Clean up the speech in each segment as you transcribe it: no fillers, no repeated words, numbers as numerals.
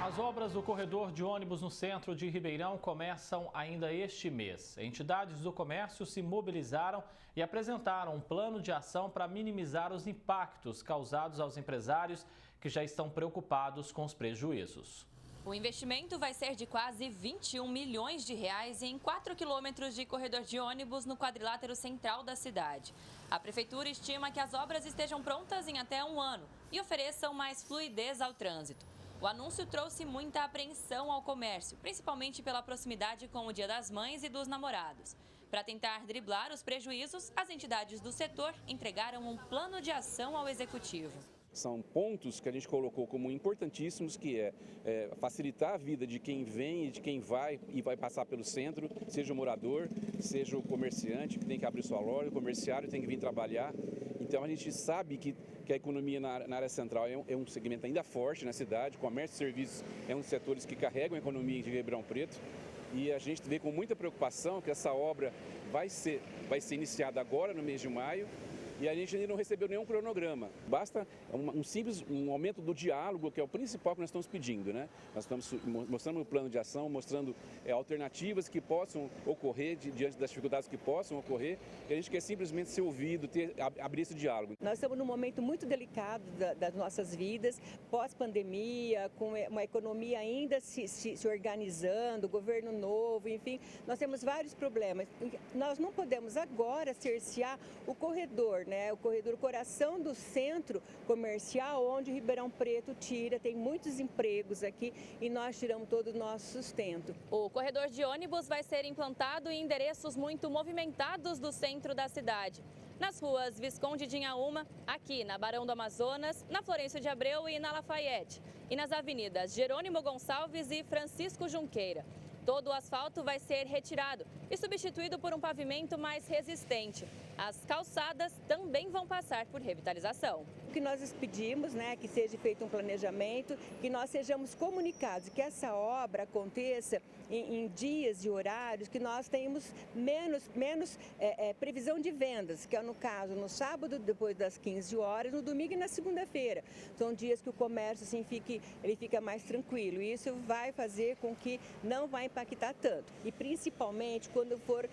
As obras do corredor de ônibus no centro de Ribeirão começam ainda este mês. Entidades do comércio se mobilizaram e apresentaram um plano de ação para minimizar os impactos causados aos empresários que já estão preocupados com os prejuízos. O investimento vai ser de quase 21 milhões de reais em 4 quilômetros de corredor de ônibus no quadrilátero central da cidade. A prefeitura estima que as obras estejam prontas em até um ano e ofereçam mais fluidez ao trânsito. O anúncio trouxe muita apreensão ao comércio, principalmente pela proximidade com o Dia das Mães e dos Namorados. Para tentar driblar os prejuízos, as entidades do setor entregaram um plano de ação ao executivo. São pontos que a gente colocou como importantíssimos, que é facilitar a vida de quem vem e de quem vai e vai passar pelo centro, seja o morador, seja o comerciante que tem que abrir sua loja, o comerciário tem que vir trabalhar. Então a gente sabe que a economia na área central é um segmento ainda forte na cidade, comércio e serviços é um dos setores que carregam a economia de Ribeirão Preto. E a gente vê com muita preocupação que essa obra vai ser iniciada agora no mês de maio. E a gente ainda não recebeu nenhum cronograma. Basta um aumento do diálogo, que é o principal que nós estamos pedindo, né? Nós estamos mostrando um plano de ação, mostrando alternativas que possam ocorrer diante das dificuldades que possam ocorrer. E a gente quer simplesmente ser ouvido, abrir esse diálogo. Nós estamos num momento muito delicado das nossas vidas, pós-pandemia, com uma economia ainda se organizando, governo novo, enfim. Nós temos vários problemas. Nós não podemos agora cercear o corredor, o corredor coração do centro comercial, onde Ribeirão Preto tem muitos empregos aqui e nós tiramos todo o nosso sustento. O corredor de ônibus vai ser implantado em endereços muito movimentados do centro da cidade. Nas ruas Visconde de Inhaúma, aqui na Barão do Amazonas, na Florencio de Abreu e na Lafayette. E nas avenidas Jerônimo Gonçalves e Francisco Junqueira. Todo o asfalto vai ser retirado e substituído por um pavimento mais resistente. As calçadas também vão passar por revitalização. O que nós pedimos, que seja feito um planejamento, que nós sejamos comunicados, que essa obra aconteça em dias e horários que nós tenhamos menos previsão de vendas, que é no caso no sábado depois das 15 horas, no domingo e na segunda-feira. São dias que o comércio ele fica mais tranquilo e isso vai fazer com que não vai impactar tanto. E principalmente quando for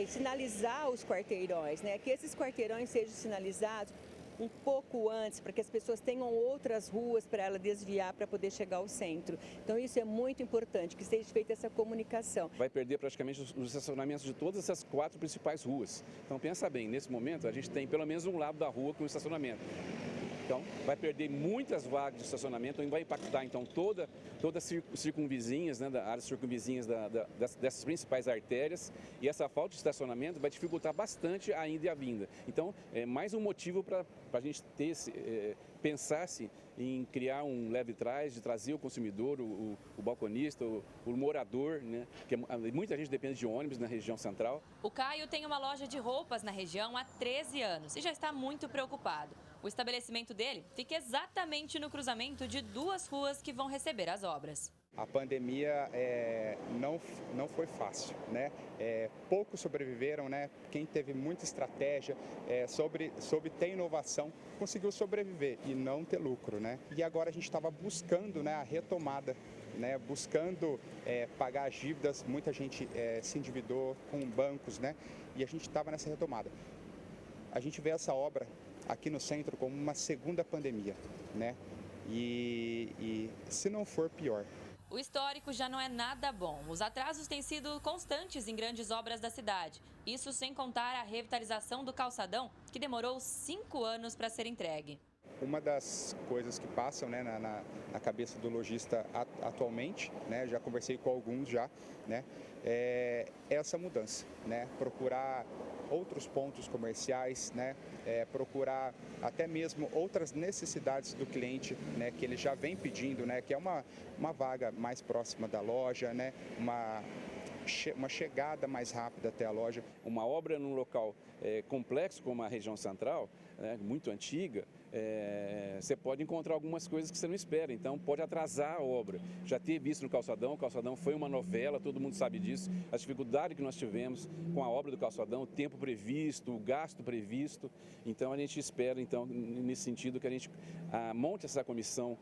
sinalizar os quarteirões, que esses quarteirões sejam sinalizados um pouco antes, para que as pessoas tenham outras ruas para ela desviar para poder chegar ao centro. Então isso é muito importante, que seja feita essa comunicação. Vai perder praticamente os estacionamentos de todas essas 4 principais ruas. Então pensa bem, nesse momento a gente tem pelo menos um lado da rua com estacionamento. Então, vai perder muitas vagas de estacionamento, vai impactar então todas as circunvizinhas, áreas circunvizinhas dessas principais artérias, e essa falta de estacionamento vai dificultar bastante a ida e a vinda. Então, é mais um motivo para a gente pensar-se em criar um leve-trás, de trazer o consumidor, o balconista, o morador, porque muita gente depende de ônibus na região central. O Caio tem uma loja de roupas na região há 13 anos e já está muito preocupado. O estabelecimento dele fica exatamente no cruzamento de 2 ruas que vão receber as obras. A pandemia não foi fácil, poucos sobreviveram, Quem teve muita estratégia, soube ter inovação, conseguiu sobreviver e não ter lucro, E agora a gente estava buscando, a retomada, buscando pagar as dívidas, muita gente se endividou com bancos, E a gente estava nessa retomada. A gente vê essa obra aqui no centro como uma segunda pandemia, E se não for pior. O histórico já não é nada bom. Os atrasos têm sido constantes em grandes obras da cidade. Isso sem contar a revitalização do calçadão, que demorou 5 anos para ser entregue. Uma das coisas que passam na cabeça do lojista atualmente, já conversei com alguns já, é essa mudança, procurar outros pontos comerciais, procurar até mesmo outras necessidades do cliente, que ele já vem pedindo, que é uma vaga mais próxima da loja, uma chegada mais rápida até a loja. Uma obra num local complexo como a região central, né, muito antiga, você pode encontrar algumas coisas que você não espera, então pode atrasar a obra. Já teve isso no Calçadão, o Calçadão foi uma novela, todo mundo sabe disso, a dificuldade que nós tivemos com a obra do Calçadão, o tempo previsto, o gasto previsto, então a gente espera, então, nesse sentido, que a gente monte essa comissão,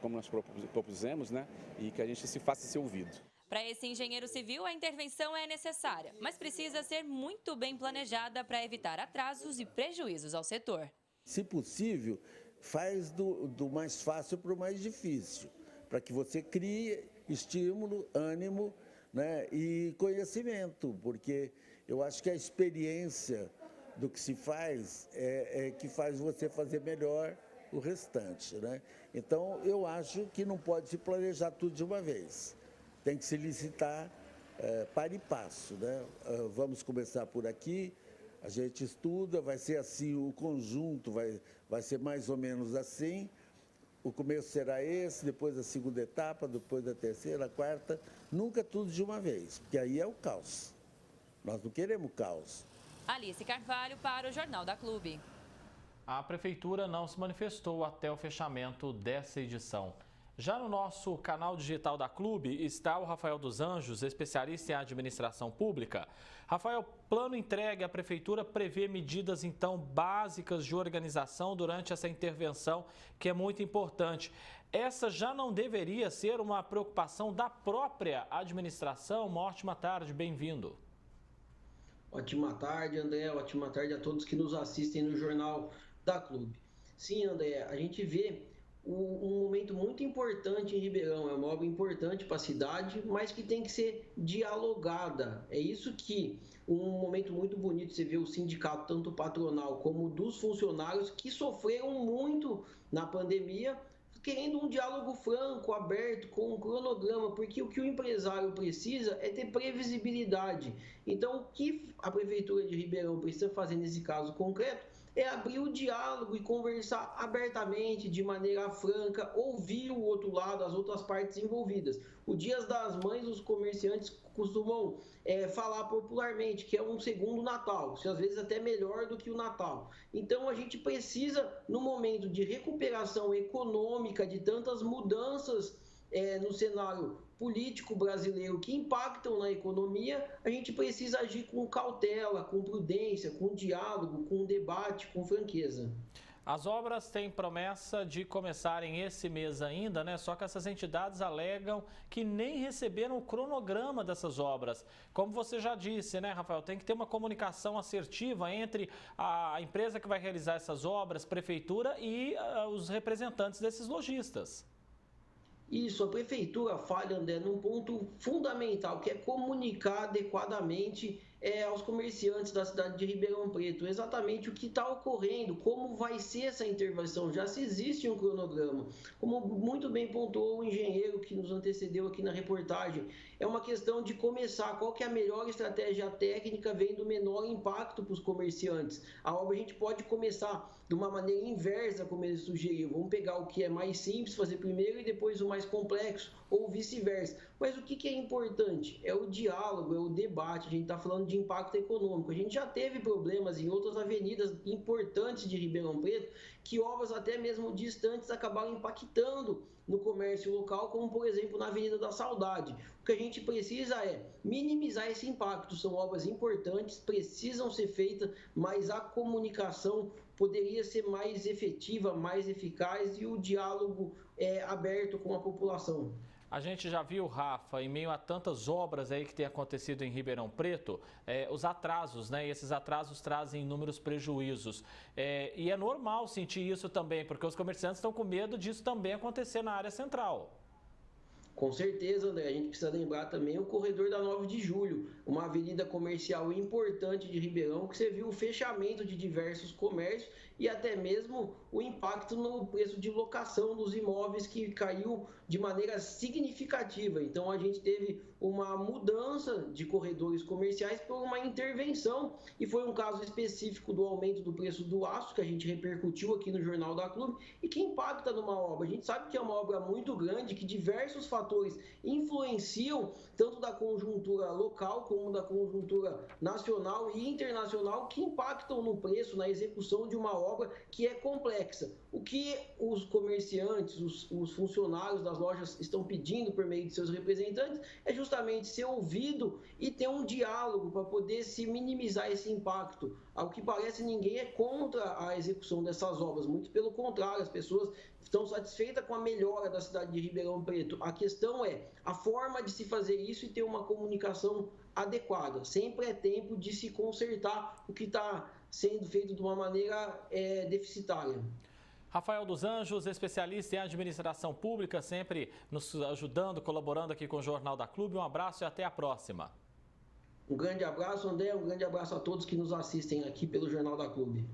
como nós propusemos, né, e que a gente se faça ser ouvido. Para esse engenheiro civil, a intervenção é necessária, mas precisa ser muito bem planejada para evitar atrasos e prejuízos ao setor. Se possível, faz do mais fácil para o mais difícil, para que você crie estímulo, ânimo, né, e conhecimento, porque eu acho que a experiência do que se faz é que faz você fazer melhor o restante, né? Então, eu acho que não pode se planejar tudo de uma vez. Tem que se licitar para e passo, né? Vamos começar por aqui, a gente estuda, vai ser assim, o conjunto vai ser mais ou menos assim. O começo será esse, depois a segunda etapa, depois a terceira, a quarta. Nunca tudo de uma vez, porque aí é o caos. Nós não queremos caos. Alice Carvalho para o Jornal da Clube. A Prefeitura não se manifestou até o fechamento dessa edição. Já no nosso canal digital da Clube está o Rafael dos Anjos, especialista em administração pública. Rafael, plano entregue à Prefeitura prevê medidas, então, básicas de organização durante essa intervenção, que é muito importante. Essa já não deveria ser uma preocupação da própria administração? Uma ótima tarde, bem-vindo. Ótima tarde, André. Ótima tarde a todos que nos assistem no Jornal da Clube. Sim, André, a gente vê um momento muito importante em Ribeirão, é uma obra importante para a cidade, mas que tem que ser dialogada. É isso que um momento muito bonito, você vê o sindicato, tanto patronal como dos funcionários, que sofreram muito na pandemia, querendo um diálogo franco, aberto, com um cronograma, porque o que o empresário precisa é ter previsibilidade. Então, o que a Prefeitura de Ribeirão precisa fazer nesse caso concreto é abrir o diálogo e conversar abertamente, de maneira franca, ouvir o outro lado, as outras partes envolvidas. O Dia das Mães, os comerciantes costumam falar popularmente que é um segundo Natal, às vezes até melhor do que o Natal. Então, a gente precisa, no momento de recuperação econômica, de tantas mudanças no cenário político brasileiro que impactam na economia, a gente precisa agir com cautela, com prudência, com diálogo, com debate, com franqueza. As obras têm promessa de começarem esse mês ainda, né? Só que essas entidades alegam que nem receberam o cronograma dessas obras. Como você já disse, né, Rafael? Tem que ter uma comunicação assertiva entre a empresa que vai realizar essas obras, prefeitura e os representantes desses lojistas. Isso, a Prefeitura falha, André, num ponto fundamental, que é comunicar adequadamente aos comerciantes da cidade de Ribeirão Preto exatamente o que está ocorrendo, como vai ser essa intervenção, já se existe um cronograma. Como muito bem pontuou o engenheiro que nos antecedeu aqui na reportagem, é uma questão de começar, qual que é a melhor estratégia técnica, vendo o menor impacto para os comerciantes. A obra a gente pode começar de uma maneira inversa, como ele sugeriu, vamos pegar o que é mais simples, fazer primeiro e depois o mais complexo, ou vice-versa. Mas o que é importante? É o diálogo, é o debate, a gente está falando de impacto econômico. A gente já teve problemas em outras avenidas importantes de Ribeirão Preto, que obras até mesmo distantes acabaram impactando no comércio local, como por exemplo na Avenida da Saudade. O que a gente precisa é minimizar esse impacto, são obras importantes, precisam ser feitas, mas a comunicação poderia ser mais efetiva, mais eficaz e o diálogo aberto com a população. A gente já viu, Rafa, em meio a tantas obras aí que tem acontecido em Ribeirão Preto, os atrasos, né? E esses atrasos trazem inúmeros prejuízos. E é normal sentir isso também, porque os comerciantes estão com medo disso também acontecer na área central. Com certeza, André, a gente precisa lembrar também o corredor da 9 de julho, uma avenida comercial importante de Ribeirão, que você viu o fechamento de diversos comércios e até mesmo o impacto no preço de locação dos imóveis, que caiu de maneira significativa. Então, a gente teve uma mudança de corredores comerciais por uma intervenção, e foi um caso específico do aumento do preço do aço, que a gente repercutiu aqui no Jornal da Clube, e que impacta numa obra. A gente sabe que é uma obra muito grande, que diversos fatores fatores influenciam tanto da conjuntura local como da conjuntura nacional e internacional que impactam no preço, na execução de uma obra que é complexa. O que os comerciantes, os funcionários das lojas estão pedindo por meio de seus representantes é justamente ser ouvido e ter um diálogo para poder se minimizar esse impacto. Ao que parece, ninguém é contra a execução dessas obras, muito pelo contrário, as pessoas estão satisfeitas com a melhora da cidade de Ribeirão Preto. A questão é a forma de se fazer isso e ter uma comunicação adequada. Sempre é tempo de se consertar o que está sendo feito de uma maneira deficitária. Rafael dos Anjos, especialista em administração pública, sempre nos ajudando, colaborando aqui com o Jornal da Clube. Um abraço e até a próxima. Um grande abraço, André, um grande abraço a todos que nos assistem aqui pelo Jornal da Clube.